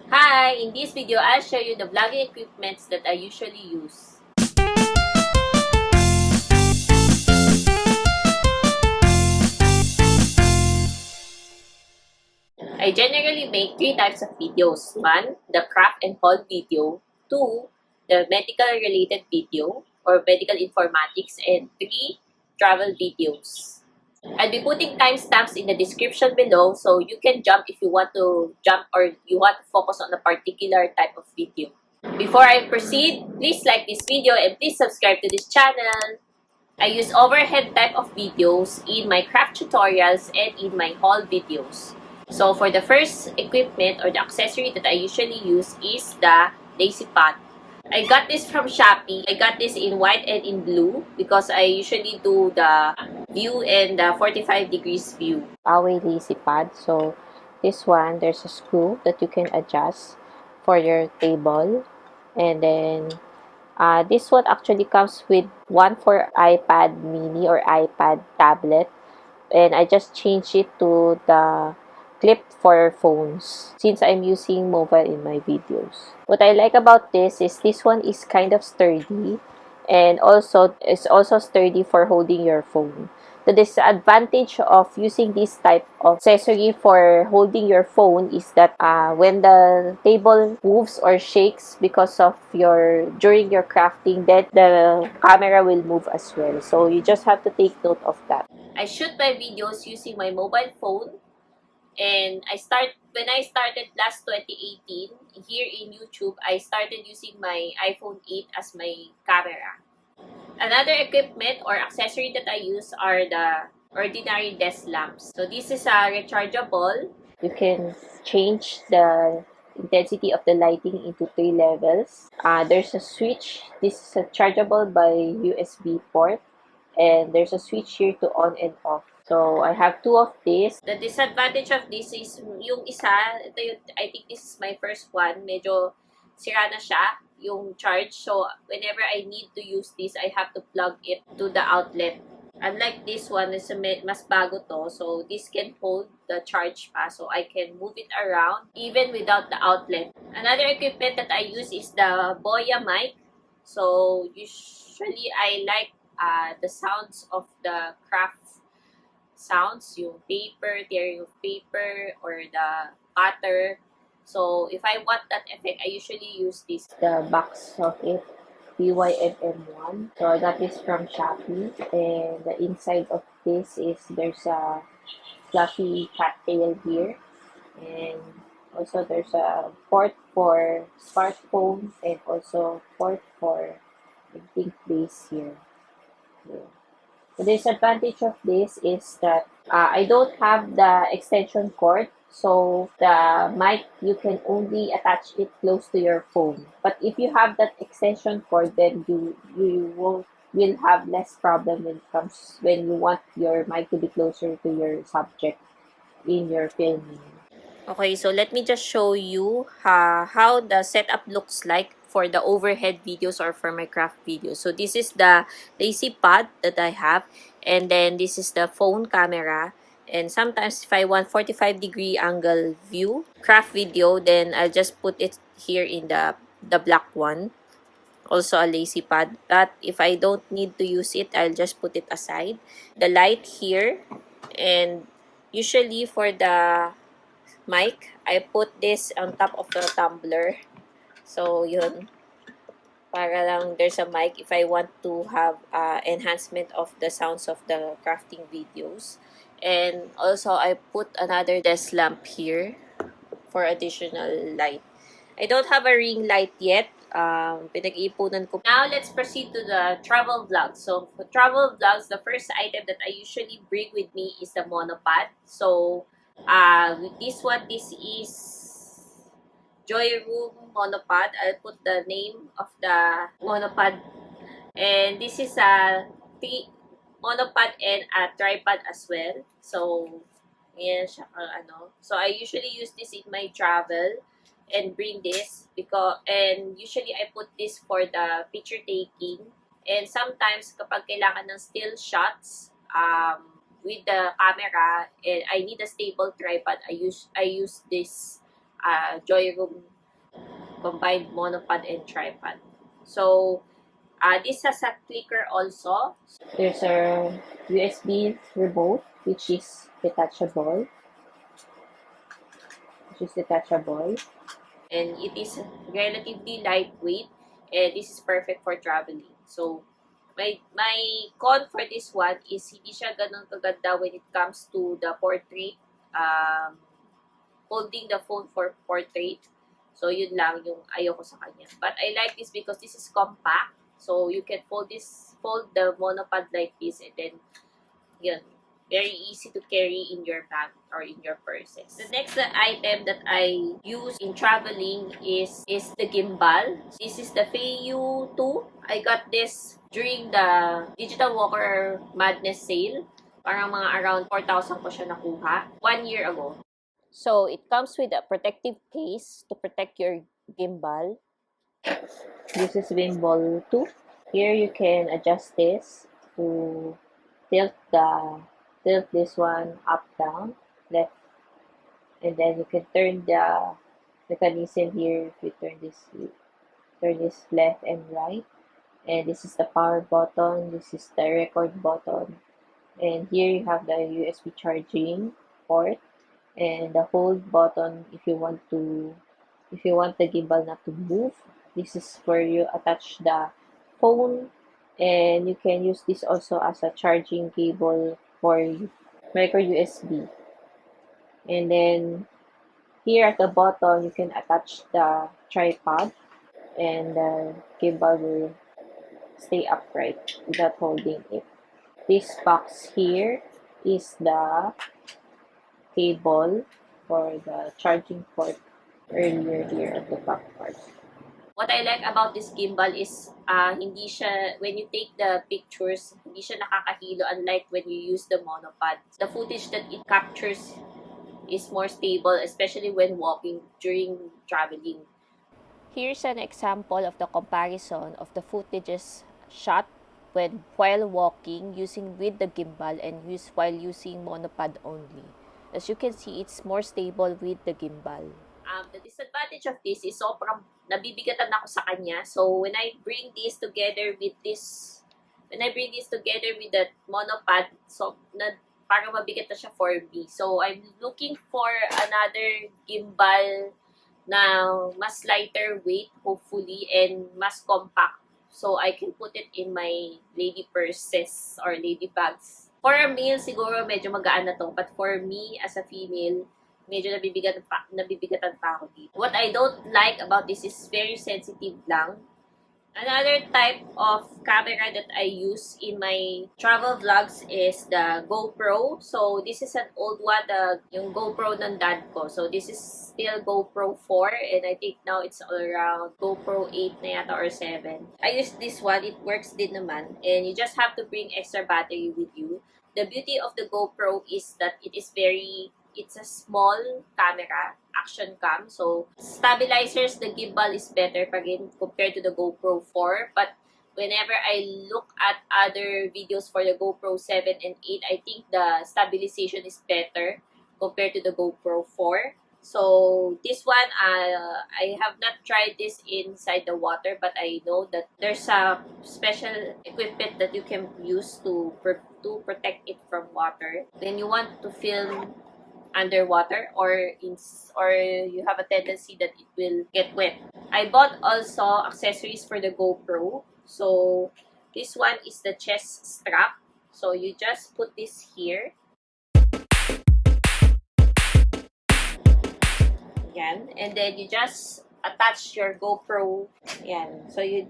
Hi! In this video, I'll show you the vlogging equipments that I usually use. I generally make three types of videos. One, the craft and haul video. Two, the medical related video or medical informatics. And three, travel videos. I'll be putting timestamps in the description below so you can jump if you want to jump or you want to focus on a particular type of video. Before I proceed, please like this video and please subscribe to this channel. I use overhead type of videos in my craft tutorials and in my haul videos. So for the first equipment or the accessory that I usually use is the lazy pot. I got this from Shopee. I got this in white and in blue because I usually do the view and the 45 degrees view. Huawei lazy pad. So this one, there's a screw that you can adjust for your table, and then this one actually comes with one for iPad mini or iPad tablet, and I just changed it to the clip for phones since I'm using mobile in my videos. What I like about this is this one is kind of sturdy, and also it's also sturdy for holding your phone. The disadvantage of using this type of accessory for holding your phone is that when the table moves or shakes because of during your crafting, that the camera will move as well. So you just have to take note of that. I shoot my videos using my mobile phone, and when I started last 2018 here in YouTube, I started using my iPhone 8 as my camera. Another equipment or accessory that I use are the ordinary desk lamps. So this is a rechargeable. You can change the intensity of the lighting into 3 levels. There's a switch. This is a chargeable by USB port, and there's a switch here to on and off. So I have two of these. The disadvantage of this is yung isa, I think this is my first one, medyo sira na siya, yung charge. So whenever I need to use this, I have to plug it to the outlet. Unlike this one, mas bago to. So this can hold the charge pa. So I can move it around even without the outlet. Another equipment that I use is the Boya mic. So usually I like the sounds of the craft sounds, yung paper, tearing of paper, or the cutter. So, if I want that effect, I usually use this. The box of it, BYMM1. So I got this from Shopee, and the inside of this is there's a fluffy cat tail here, and also there's a port for smartphones and also port for I think base here. Yeah. The disadvantage of this is that I don't have the extension cord, so the mic, you can only attach it close to your phone. But if you have that extension cord, then will have less problem when you want your mic to be closer to your subject in your filming. Okay, so let me just show you how the setup looks like for the overhead videos or for my craft videos. So this is the lazy pad that I have, and then this is the phone camera. And sometimes if I want 45-degree angle view craft video, then I'll just put it here in the black one. Also a lazy pad. But if I don't need to use it, I'll just put it aside. The light here, and usually for the mic, I put this on top of the tumbler. So, yun. Para lang there's a mic if I want to have enhancement of the sounds of the crafting videos. And also, I put another desk lamp here for additional light. I don't have a ring light yet. Pinag-iipunan ko. Now, let's proceed to the travel vlogs. So, for travel vlogs, the first item that I usually bring with me is the monopod. So, with this one, this is Joy Room monopod. I'll put the name of the monopod. And this is a monopod and a tripod as well. So, yan siya ano. So, I usually use this in my travel and bring this and usually I put this for the picture taking. And sometimes kapag kailangan ng still shots with the camera and I need a stable tripod, I use this Joy Room combined monopod and tripod. So, this has a clicker also. There's a USB remote, which is detachable, And it is relatively lightweight, and this is perfect for traveling. So, my con for this one is hindi siya ganun kaganda when it comes to the portrait, um, holding the phone for portrait. So, yun lang yung ayoko sa kanya. But I like this because this is compact. So, you can fold the monopod like this, and then, yun, very easy to carry in your bag or in your purses. The next item that I use in traveling is the gimbal. This is the Feiyu 2. I got this during the Digital Walker Madness sale. Parang mga around 4,000 ko siya nakuha 1 year ago. So, it comes with a protective case to protect your gimbal. This is gimbal 2. Here you can adjust this to tilt this one up, down, left, and then you can turn the mechanism here. If you turn this left and right, and this is the power button, this is the record button, and here you have the USB charging port and the hold button if you want the gimbal not to move. This is where you attach the phone, and you can use this also as a charging cable for micro USB. And then here at the bottom you can attach the tripod, and the gimbal will stay upright without holding it. This box here is the cable for the charging port earlier here at the back part. What I like about this gimbal is hindi siya, when you take the pictures, hindi siya nakakahilo unlike when you use the monopod. The footage that it captures is more stable, especially when walking during traveling. Here's an example of the comparison of the footages shot while walking using with the gimbal and while using monopod only. As you can see, it's more stable with the gimbal. The disadvantage of this is sobrang nabibigatan ako sa kanya. So, when I bring this together with the monopod, so, parang mabigat na siya for me. So, I'm looking for another gimbal na mas lighter weight, hopefully, and mas compact. So, I can put it in my lady purses or lady bags. For a male, siguro medyo magaan na to. But for me, as a female, medyo nabibigatan pa ako dito. What I don't like about this is very sensitive lang. Another type of camera that I use in my travel vlogs is the GoPro. So, this is an old one, yung GoPro ng dad ko. So, this is still GoPro 4 and I think now it's around GoPro 8 na yata or 7. I use this one. It works din naman. And you just have to bring extra battery with you. The beauty of the GoPro is that it's a small camera, action cam. So, stabilizers, the gimbal is better again compared to the GoPro 4. But whenever I look at other videos for the GoPro 7 and 8, I think the stabilization is better compared to the GoPro 4. So, this one, I have not tried this inside the water, but I know that there's a special equipment that you can use to protect it from water. Then you want to film underwater or you have a tendency that it will get wet. I bought also accessories for the GoPro. So this one is the chest strap. So you just put this here. Yan. And then you just attach your GoPro. Yan. So you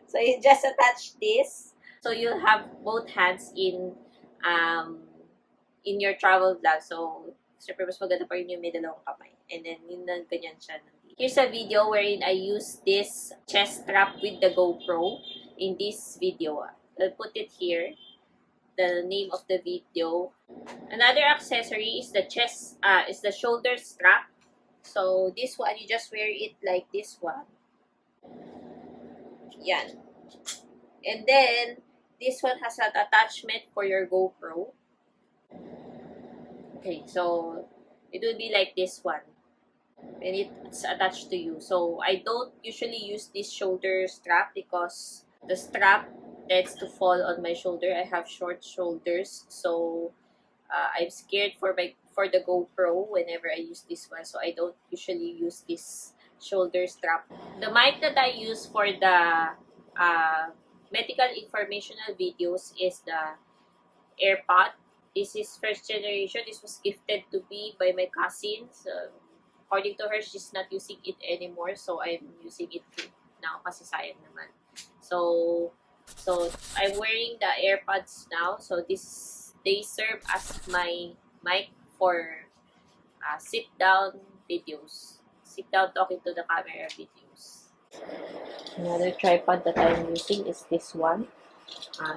so you just attach this. So you'll have both hands in your travel vlog. So, syempre, mas maganda pa rin yung may dalawang kamay. And then, yun na, ganyan siya. Here's a video wherein I use this chest strap with the GoPro in this video. I'll put it here. The name of the video. Another accessory is the shoulder strap. So, this one, you just wear it like this one. Yan. And then, this one has an attachment for your GoPro. Okay, so it will be like this one. when it's attached to you. So I don't usually use this shoulder strap because the strap tends to fall on my shoulder. I have short shoulders, so I'm scared for the GoPro whenever I use this one. So I don't usually use this shoulder strap. The mic that I use for the uh, medical informational videos is the AirPod. This is first generation. This was gifted to me by my cousin. So, according to her, she's not using it anymore. So, I'm using it too now kasi sayang naman. So, I'm wearing the AirPods now. So, they serve as my mic for sit-down videos. Sit-down talking to the camera videos. Another tripod that I'm using is this one.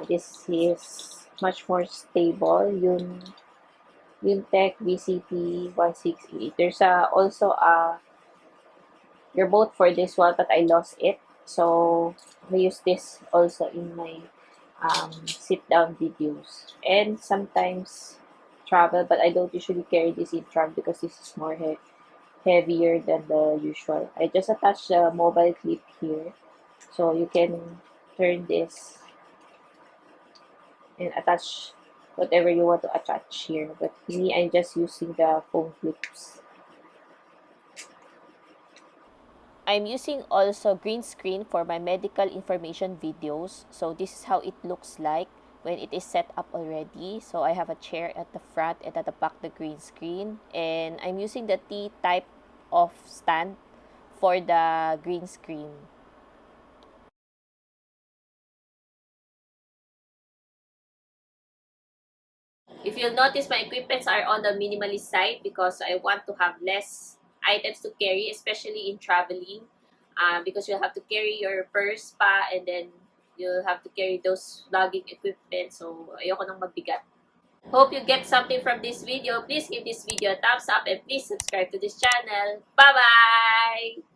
This is much more stable. Untech VCT 168. There's also a remote for this one, but I lost it. So I use this also in my sit down videos and sometimes travel, but I don't usually carry this in travel because this is more heavier than the usual. I just attach the mobile clip here, so you can turn this and attach whatever you want to attach here. But me, I'm just using the phone clips. I'm using also green screen for my medical information videos. So this is how it looks like when it is set up already. So I have a chair at the front and at the back the green screen. And I'm using the T type of stand for the green screen. If you'll notice, my equipments are on the minimalist side because I want to have less items to carry, especially in traveling. Because you'll have to carry your purse pa and then you'll have to carry those vlogging equipment. So, ayoko nang mabigat. Hope you get something from this video. Please give this video a thumbs up and please subscribe to this channel. Bye-bye!